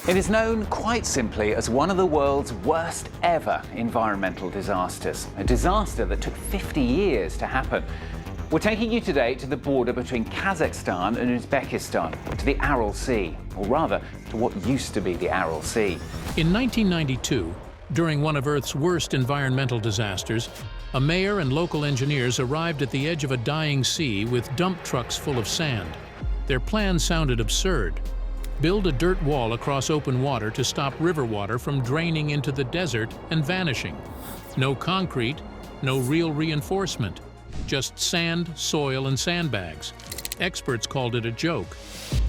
It is known quite simply as one of the world's worst ever environmental disasters, a disaster that took 50 years to happen. We're taking you today to the border between Kazakhstan and Uzbekistan, to the Aral Sea, or rather, to what used to be the Aral Sea. In 1992, during one of Earth's worst environmental disasters, a mayor and local engineers arrived at the edge of a dying sea with dump trucks full of sand. Their plan sounded absurd. Build a dirt wall across open water to stop river water from draining into the desert and vanishing. No concrete, no real reinforcement. Just sand, soil, and sandbags. Experts called it a joke.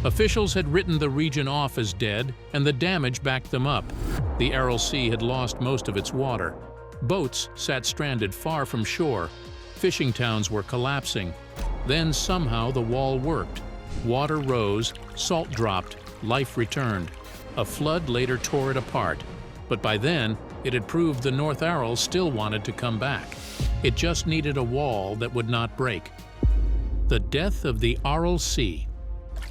Officials had written the region off as dead, and the damage backed them up. The Aral Sea had lost most of its water. Boats sat stranded far from shore. Fishing towns were collapsing. Then somehow the wall worked. Water rose, salt dropped, life returned. A flood later tore it apart. But by then, it had proved the North Aral still wanted to come back. It just needed a wall that would not break. The death of the Aral Sea.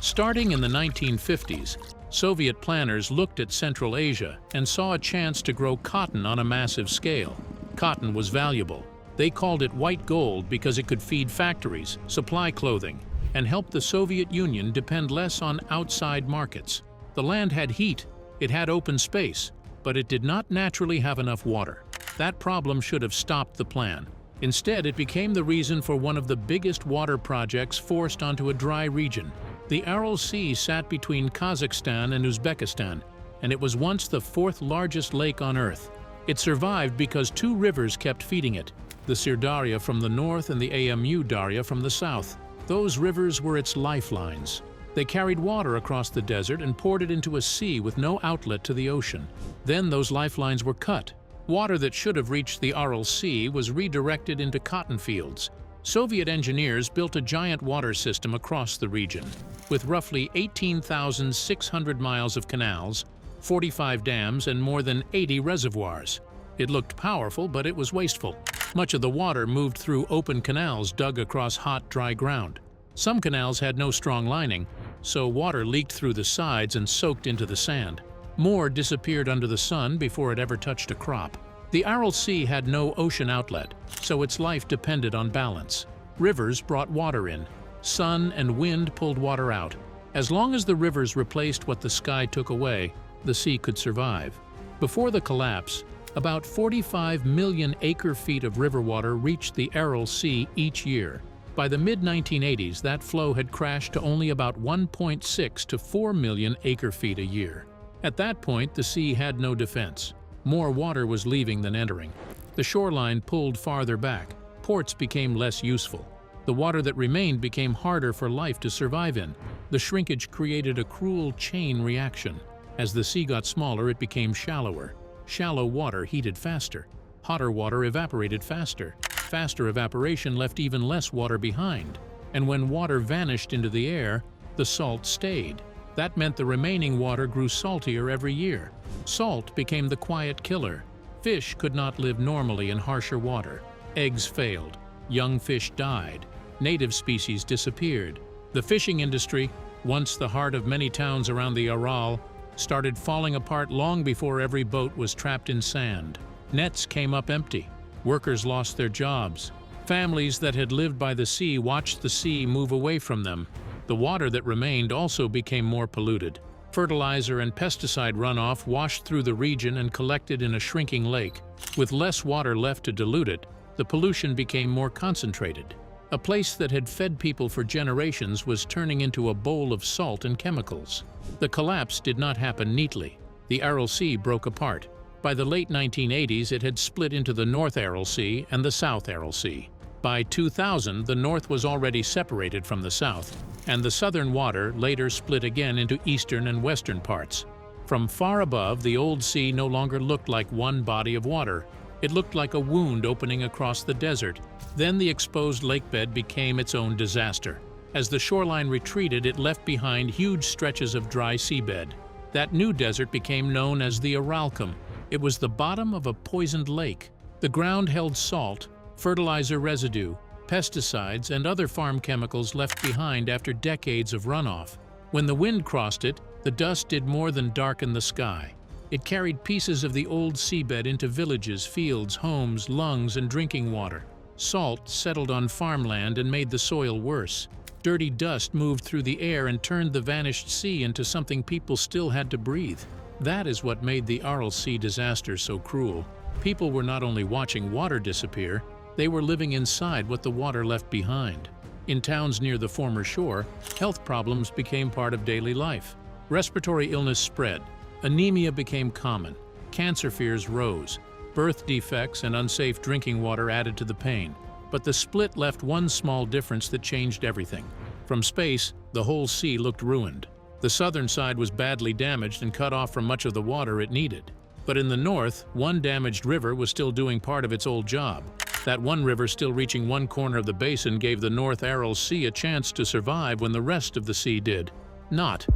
Starting in the 1950s, Soviet planners looked at Central Asia and saw a chance to grow cotton on a massive scale. Cotton was valuable. They called it white gold because it could feed factories, supply clothing, and help the Soviet Union depend less on outside markets. The land had heat, it had open space, but it did not naturally have enough water. That problem should have stopped the plan. Instead, it became the reason for one of the biggest water projects forced onto a dry region. The Aral Sea sat between Kazakhstan and Uzbekistan, and it was once the fourth largest lake on Earth. It survived because two rivers kept feeding it, the Sirdarya from the north and the Amu Darya from the south. Those rivers were its lifelines. They carried water across the desert and poured it into a sea with no outlet to the ocean. Then those lifelines were cut. Water that should have reached the Aral Sea was redirected into cotton fields. Soviet engineers built a giant water system across the region, with roughly 18,600 miles of canals, 45 dams, and more than 80 reservoirs. It looked powerful, but it was wasteful. Much of the water moved through open canals dug across hot, dry ground. Some canals had no strong lining, so water leaked through the sides and soaked into the sand. More disappeared under the sun before it ever touched a crop. The Aral Sea had no ocean outlet, so its life depended on balance. Rivers brought water in. Sun and wind pulled water out. As long as the rivers replaced what the sky took away, the sea could survive. Before the collapse, about 45 million acre-feet of river water reached the Aral Sea each year. By the mid-1980s, that flow had crashed to only about 1.6 to 4 million acre-feet a year. At that point, the sea had no defense. More water was leaving than entering. The shoreline pulled farther back. Ports became less useful. The water that remained became harder for life to survive in. The shrinkage created a cruel chain reaction. As the sea got smaller, it became shallower. Shallow water heated faster. Hotter water evaporated faster. Faster evaporation left even less water behind. And when water vanished into the air, the salt stayed. That meant the remaining water grew saltier every year. Salt became the quiet killer. Fish could not live normally in harsher water. Eggs failed. Young fish died. Native species disappeared. The fishing industry, once the heart of many towns around the Aral, started falling apart long before every boat was trapped in sand. Nets came up empty. Workers lost their jobs. Families that had lived by the sea watched the sea move away from them. The water that remained also became more polluted. Fertilizer and pesticide runoff washed through the region and collected in a shrinking lake. With less water left to dilute it, the pollution became more concentrated. A place that had fed people for generations was turning into a bowl of salt and chemicals. The collapse did not happen neatly. The Aral Sea broke apart. By the late 1980s, it had split into the North Aral Sea and the South Aral Sea. By 2000, the north was already separated from the south, and the southern water later split again into eastern and western parts. From far above, the old sea no longer looked like one body of water. It looked like a wound opening across the desert. Then the exposed lakebed became its own disaster. As the shoreline retreated, it left behind huge stretches of dry seabed. That new desert became known as the Aralcum. It was the bottom of a poisoned lake. The ground held salt, fertilizer residue, pesticides, and other farm chemicals left behind after decades of runoff. When the wind crossed it, The dust did more than darken the sky. It carried pieces of the old seabed into villages, fields, homes, lungs, and drinking water. Salt settled on farmland and made the soil worse. Dirty dust moved through the air and turned the vanished sea into something people still had to breathe. That is what made the Aral Sea disaster so cruel. People were not only watching water disappear, they were living inside what the water left behind. In towns near the former shore, health problems became part of daily life. Respiratory illness spread. Anemia became common. Cancer fears rose. Birth defects and unsafe drinking water added to the pain. But the split left one small difference that changed everything. From space, the whole sea looked ruined. The southern side was badly damaged and cut off from much of the water it needed. But in the north, one damaged river was still doing part of its old job. That one river still reaching one corner of the basin gave the North Aral Sea a chance to survive when the rest of the sea did not.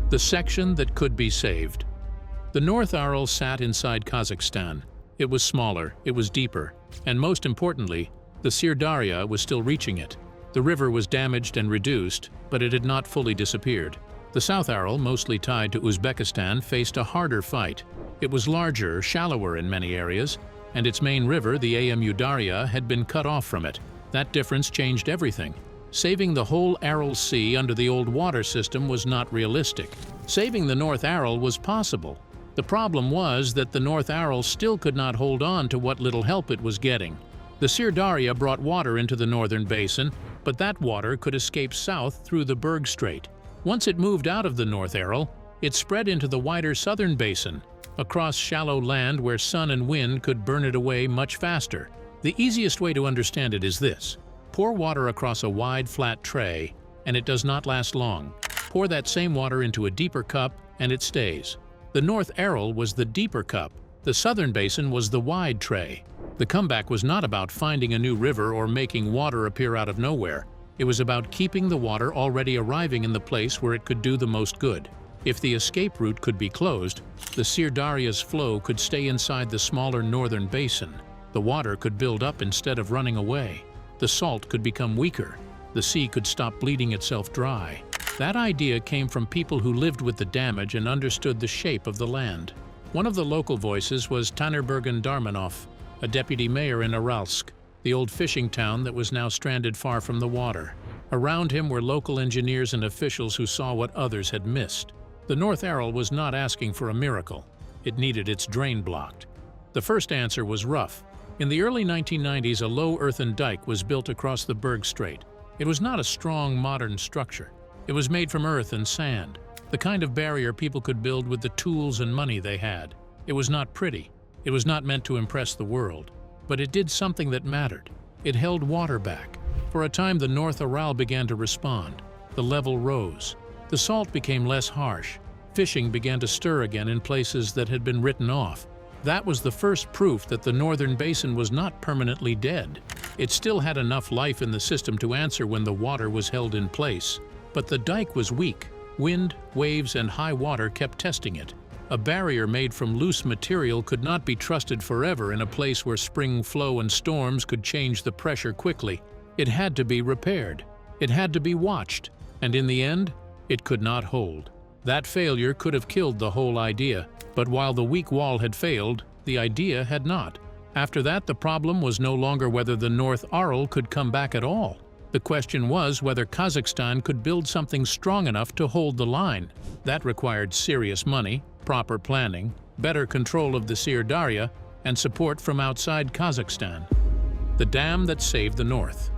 The section that could be saved. The North Aral sat inside Kazakhstan. It was smaller, it was deeper, and most importantly, the Sirdarya was still reaching it. The river was damaged and reduced, but it had not fully disappeared. The South Aral, mostly tied to Uzbekistan, faced a harder fight. It was larger, shallower in many areas, and its main river, the Amu Darya, had been cut off from it. That difference changed everything. Saving the whole Aral Sea under the old water system was not realistic. Saving the North Aral was possible. The problem was that the North Aral still could not hold on to what little help it was getting. The Sirdarya brought water into the northern basin, but that water could escape south through the Berg Strait. Once it moved out of the North Aral, it spread into the wider southern basin, across shallow land where sun and wind could burn it away much faster. The easiest way to understand it is this. Pour water across a wide, flat tray, and it does not last long. Pour that same water into a deeper cup, and it stays. The North Aral was the deeper cup. The southern basin was the wide tray. The comeback was not about finding a new river or making water appear out of nowhere. It was about keeping the water already arriving in the place where it could do the most good. If the escape route could be closed, the Sirdarya's flow could stay inside the smaller northern basin. The water could build up instead of running away. The salt could become weaker. The sea could stop bleeding itself dry. That idea came from people who lived with the damage and understood the shape of the land. One of the local voices was Tanerbergen Darmanov, a deputy mayor in Aralsk, the old fishing town that was now stranded far from the water. Around him were local engineers and officials who saw what others had missed. The North Aral was not asking for a miracle. It needed its drain blocked. The first answer was rough. In the early 1990s, a low earthen dike was built across the Berg Strait. It was not a strong, modern structure. It was made from earth and sand, the kind of barrier people could build with the tools and money they had. It was not pretty. It was not meant to impress the world. But it did something that mattered. It held water back. For a time, the North Aral began to respond. The level rose. The salt became less harsh. Fishing began to stir again in places that had been written off. That was the first proof that the northern basin was not permanently dead. It still had enough life in the system to answer when the water was held in place. But the dike was weak. Wind, waves, and high water kept testing it. A barrier made from loose material could not be trusted forever in a place where spring flow and storms could change the pressure quickly. It had to be repaired. It had to be watched. And in the end, it could not hold. That failure could have killed the whole idea. But while the weak wall had failed, the idea had not. After that, the problem was no longer whether the North Aral could come back at all. The question was whether Kazakhstan could build something strong enough to hold the line. That required serious money, proper planning, better control of the Sirdarya, and support from outside Kazakhstan. The dam that saved the North.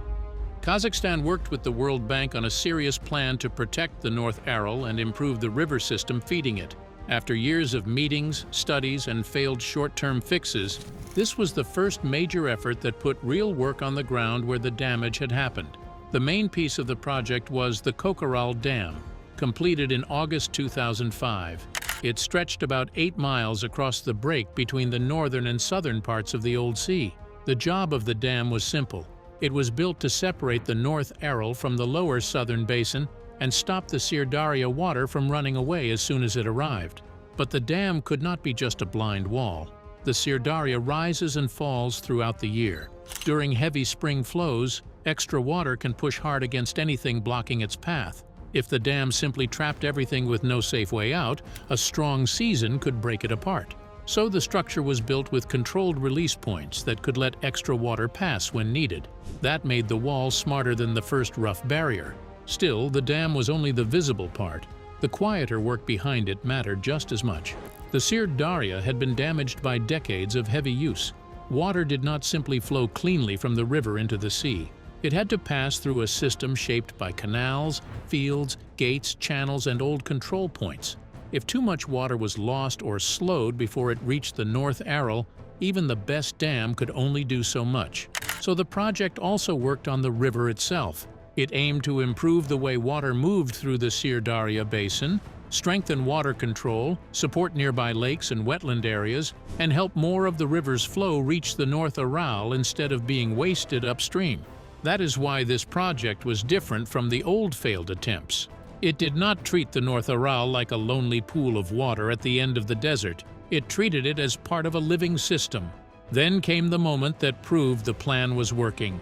Kazakhstan worked with the World Bank on a serious plan to protect the North Aral and improve the river system feeding it. After years of meetings, studies, and failed short-term fixes, this was the first major effort that put real work on the ground where the damage had happened. The main piece of the project was the Kokaral Dam, completed in August 2005. It stretched about 8 miles across the break between the northern and southern parts of the old sea. The job of the dam was simple. It was built to separate the North Aral from the lower southern basin and stop the Sirdarya water from running away as soon as it arrived. But the dam could not be just a blind wall. The Sirdarya rises and falls throughout the year. During heavy spring flows, extra water can push hard against anything blocking its path. If the dam simply trapped everything with no safe way out, a strong season could break it apart. So the structure was built with controlled release points that could let extra water pass when needed. That made the wall smarter than the first rough barrier. Still, the dam was only the visible part. The quieter work behind it mattered just as much. The Sir Daria had been damaged by decades of heavy use. Water did not simply flow cleanly from the river into the sea. It had to pass through a system shaped by canals, fields, gates, channels, and old control points. If too much water was lost or slowed before it reached the North Aral, even the best dam could only do so much. So the project also worked on the river itself. It aimed to improve the way water moved through the Sir Daria Basin, strengthen water control, support nearby lakes and wetland areas, and help more of the river's flow reach the North Aral instead of being wasted upstream. That is why this project was different from the old failed attempts. It did not treat the North Aral like a lonely pool of water at the end of the desert. It treated it as part of a living system. Then came the moment that proved the plan was working.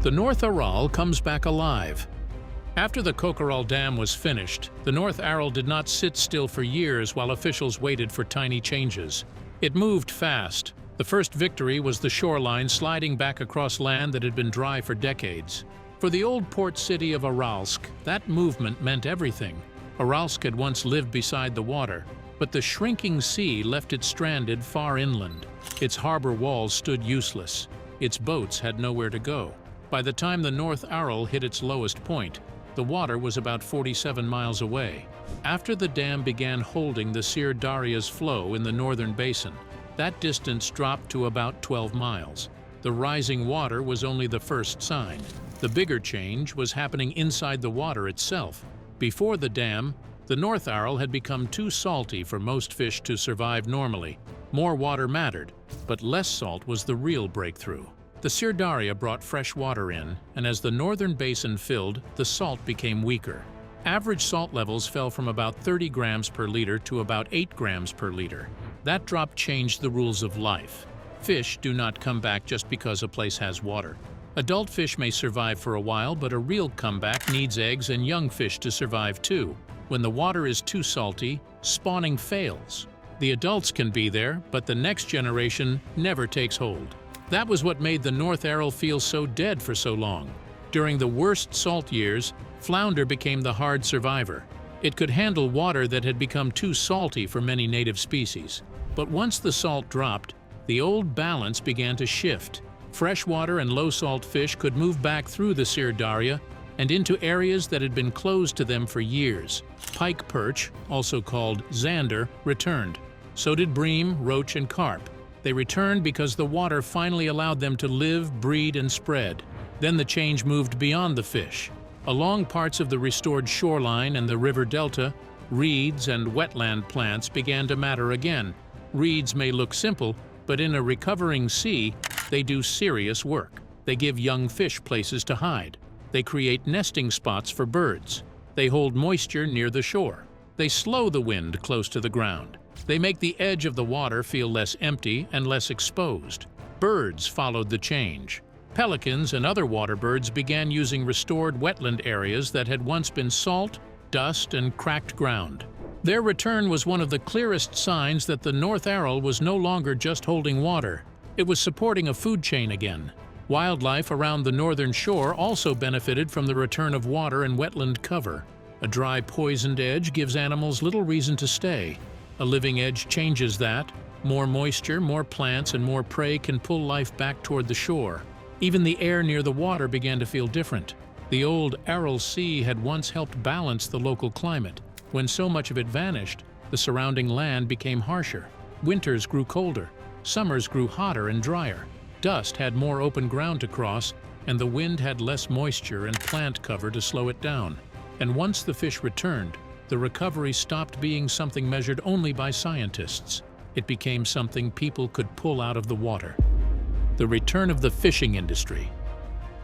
The North Aral comes back alive. After the Kokaral Dam was finished, the North Aral did not sit still for years while officials waited for tiny changes. It moved fast. The first victory was the shoreline sliding back across land that had been dry for decades. For the old port city of Aralsk, that movement meant everything. Aralsk had once lived beside the water, but the shrinking sea left it stranded far inland. Its harbor walls stood useless. Its boats had nowhere to go. By the time the North Aral hit its lowest point, the water was about 47 miles away. After the dam began holding the Sir Daria's flow in the northern basin, that distance dropped to about 12 miles. The rising water was only the first sign. The bigger change was happening inside the water itself. Before the dam, the North Aral had become too salty for most fish to survive normally. More water mattered, but less salt was the real breakthrough. The Sir Daria brought fresh water in, and as the northern basin filled, the salt became weaker. Average salt levels fell from about 30 grams per liter to about 8 grams per liter. That drop changed the rules of life. Fish do not come back just because a place has water. Adult fish may survive for a while, but a real comeback needs eggs and young fish to survive too. When the water is too salty, spawning fails. The adults can be there, but the next generation never takes hold. That was what made the North Aral feel so dead for so long. During the worst salt years, flounder became the hard survivor. It could handle water that had become too salty for many native species. But once the salt dropped, the old balance began to shift. Freshwater and low-salt fish could move back through the Sir Daria and into areas that had been closed to them for years. Pike perch, also called zander, returned. So did bream, roach, and carp. They returned because the water finally allowed them to live, breed, and spread. Then the change moved beyond the fish. Along parts of the restored shoreline and the river delta, reeds and wetland plants began to matter again. Reeds may look simple, but in a recovering sea, they do serious work. They give young fish places to hide. They create nesting spots for birds. They hold moisture near the shore. They slow the wind close to the ground. They make the edge of the water feel less empty and less exposed. Birds followed the change. Pelicans and other water birds began using restored wetland areas that had once been salt, dust, and cracked ground. Their return was one of the clearest signs that the North Aral was no longer just holding water. It was supporting a food chain again. Wildlife around the northern shore also benefited from the return of water and wetland cover. A dry, poisoned edge gives animals little reason to stay. A living edge changes that. More moisture, more plants, and more prey can pull life back toward the shore. Even the air near the water began to feel different. The old Aral Sea had once helped balance the local climate. When so much of it vanished, the surrounding land became harsher. Winters grew colder. Summers grew hotter and drier. Dust had more open ground to cross, and the wind had less moisture and plant cover to slow it down. And once the fish returned, the recovery stopped being something measured only by scientists. It became something people could pull out of the water. The return of the fishing industry.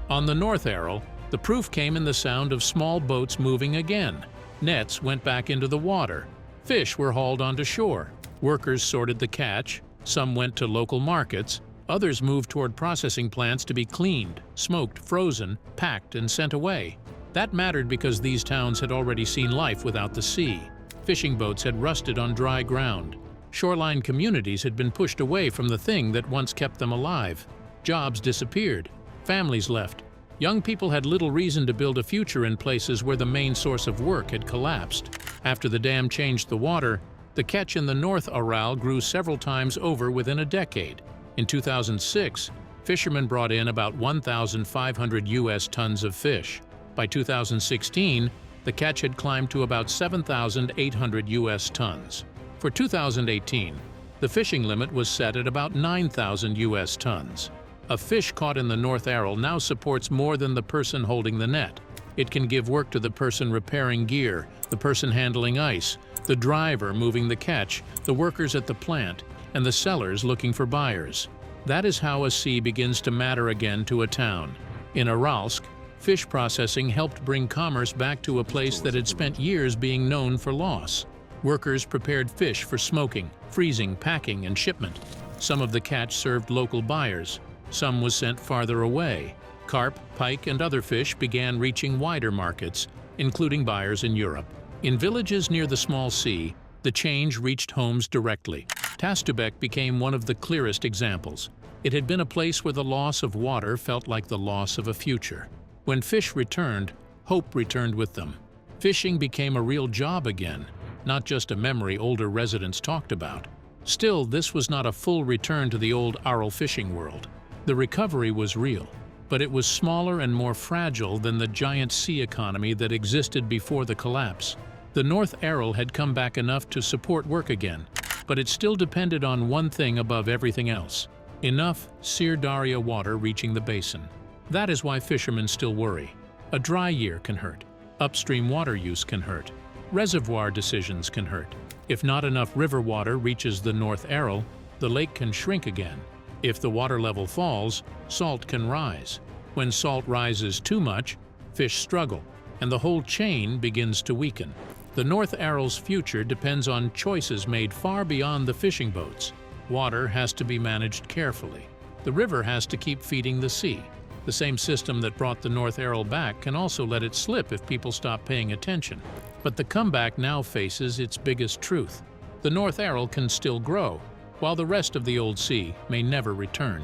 On the North Aral, the proof came in the sound of small boats moving again. Nets went back into the water. Fish were hauled onto shore. Workers sorted the catch. Some went to local markets. Others moved toward processing plants to be cleaned, smoked, frozen, packed, and sent away. That mattered because these towns had already seen life without the sea. Fishing boats had rusted on dry ground. Shoreline communities had been pushed away from the thing that once kept them alive. Jobs disappeared. Families left. Young people had little reason to build a future in places where the main source of work had collapsed. After the dam changed the water, the catch in the North Aral grew several times over within a decade. In 2006, fishermen brought in about 1,500 U.S. tons of fish. By 2016, the catch had climbed to about 7,800 U.S. tons. For 2018, the fishing limit was set at about 9,000 U.S. tons. A fish caught in the North Aral now supports more than the person holding the net. It can give work to the person repairing gear, the person handling ice, the driver moving the catch, the workers at the plant, and the sellers looking for buyers. That is how a sea begins to matter again to a town. In Aralsk, fish processing helped bring commerce back to a place that had spent years being known for loss. Workers prepared fish for smoking, freezing, packing, and shipment. Some of the catch served local buyers. Some was sent farther away. Carp, pike, and other fish began reaching wider markets, including buyers in Europe. In villages near the small sea, the change reached homes directly. Tastubek became one of the clearest examples. It had been a place where the loss of water felt like the loss of a future. When fish returned, hope returned with them. Fishing became a real job again, not just a memory older residents talked about. Still, this was not a full return to the old Aral fishing world. The recovery was real, but it was smaller and more fragile than the giant sea economy that existed before the collapse. The North Aral had come back enough to support work again, but it still depended on one thing above everything else: enough Sir water reaching the basin. That is why fishermen still worry. A dry year can hurt. Upstream water use can hurt. Reservoir decisions can hurt. If not enough river water reaches the North Aral, the lake can shrink again. If the water level falls, salt can rise. When salt rises too much, fish struggle, and the whole chain begins to weaken. The North Aral's future depends on choices made far beyond the fishing boats. Water has to be managed carefully. The river has to keep feeding the sea. The same system that brought the North Aral back can also let it slip if people stop paying attention. But the comeback now faces its biggest truth. The North Aral can still grow, while the rest of the old sea may never return.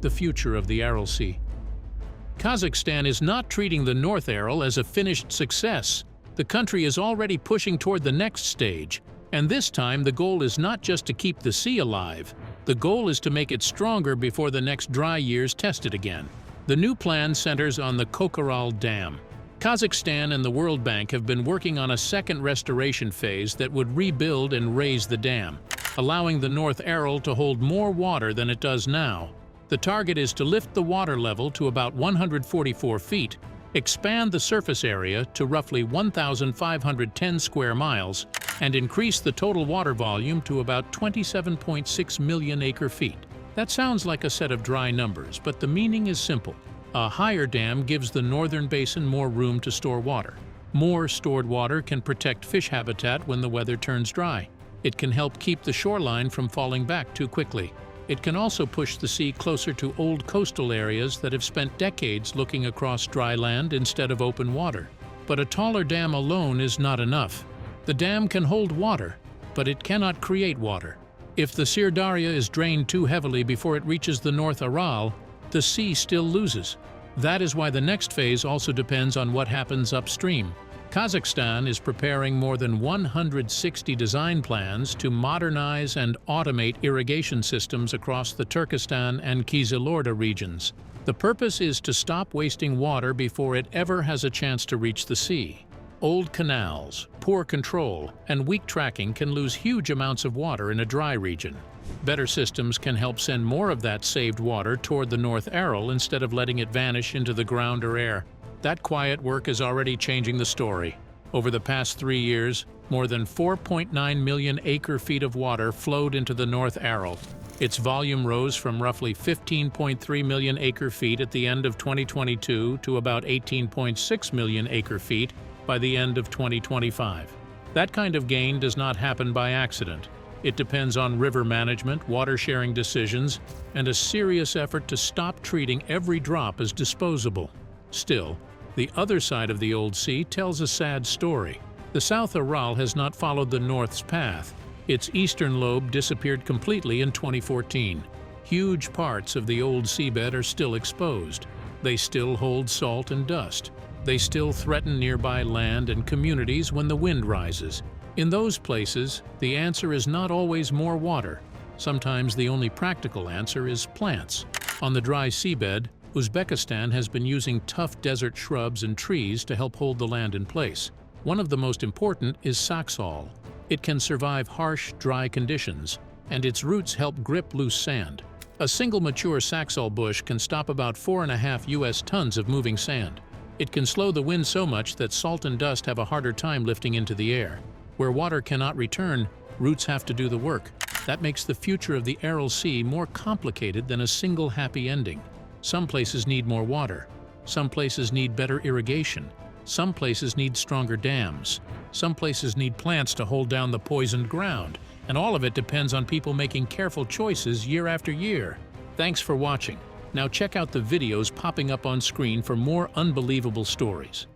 The future of the Aral Sea. Kazakhstan is not treating the North Aral as a finished success. The country is already pushing toward the next stage, and this time the goal is not just to keep the sea alive. The goal is to make it stronger before the next dry years test it again. The new plan centers on the Kokaral Dam. Kazakhstan and the World Bank have been working on a second restoration phase that would rebuild and raise the dam, allowing the North Aral to hold more water than it does now. The target is to lift the water level to about 144 feet, expand the surface area to roughly 1,510 square miles, and increase the total water volume to about 27.6 million acre-feet. That sounds like a set of dry numbers, but the meaning is simple. A higher dam gives the northern basin more room to store water. More stored water can protect fish habitat when the weather turns dry. It can help keep the shoreline from falling back too quickly. It can also push the sea closer to old coastal areas that have spent decades looking across dry land instead of open water. But a taller dam alone is not enough. The dam can hold water, but it cannot create water. If the Sir is drained too heavily before it reaches the North Aral, the sea still loses. That is why the next phase also depends on what happens upstream. Kazakhstan is preparing more than 160 design plans to modernize and automate irrigation systems across the Turkestan and Kizilorda regions. The purpose is to stop wasting water before it ever has a chance to reach the sea. Old canals, poor control, and weak tracking can lose huge amounts of water in a dry region. Better systems can help send more of that saved water toward the North Aral instead of letting it vanish into the ground or air. That quiet work is already changing the story. Over the past 3 years, more than 4.9 million acre-feet of water flowed into the North Aral. Its volume rose from roughly 15.3 million acre-feet at the end of 2022 to about 18.6 million acre-feet by the end of 2025. That kind of gain does not happen by accident. It depends on river management, water-sharing decisions, and a serious effort to stop treating every drop as disposable. Still, The other side of the old sea tells a sad story. The South Aral has not followed the North's path. Its eastern lobe disappeared completely in 2014. Huge parts of the old seabed are still exposed. They still hold salt and dust. They still threaten nearby land and communities when the wind rises. In those places, the answer is not always more water. Sometimes the only practical answer is plants. On the dry seabed, Uzbekistan has been using tough desert shrubs and trees to help hold the land in place. One of the most important is saxaul. It can survive harsh, dry conditions, and its roots help grip loose sand. A single mature saxaul bush can stop about 4.5 US tons of moving sand. It can slow the wind so much that salt and dust have a harder time lifting into the air. Where water cannot return, roots have to do the work. That makes the future of the Aral Sea more complicated than a single happy ending. Some places need more water. Some places need better irrigation. Some places need stronger dams. Some places need plants to hold down the poisoned ground. And all of it depends on people making careful choices year after year. Thanks for watching. Now check out the videos popping up on screen for more unbelievable stories.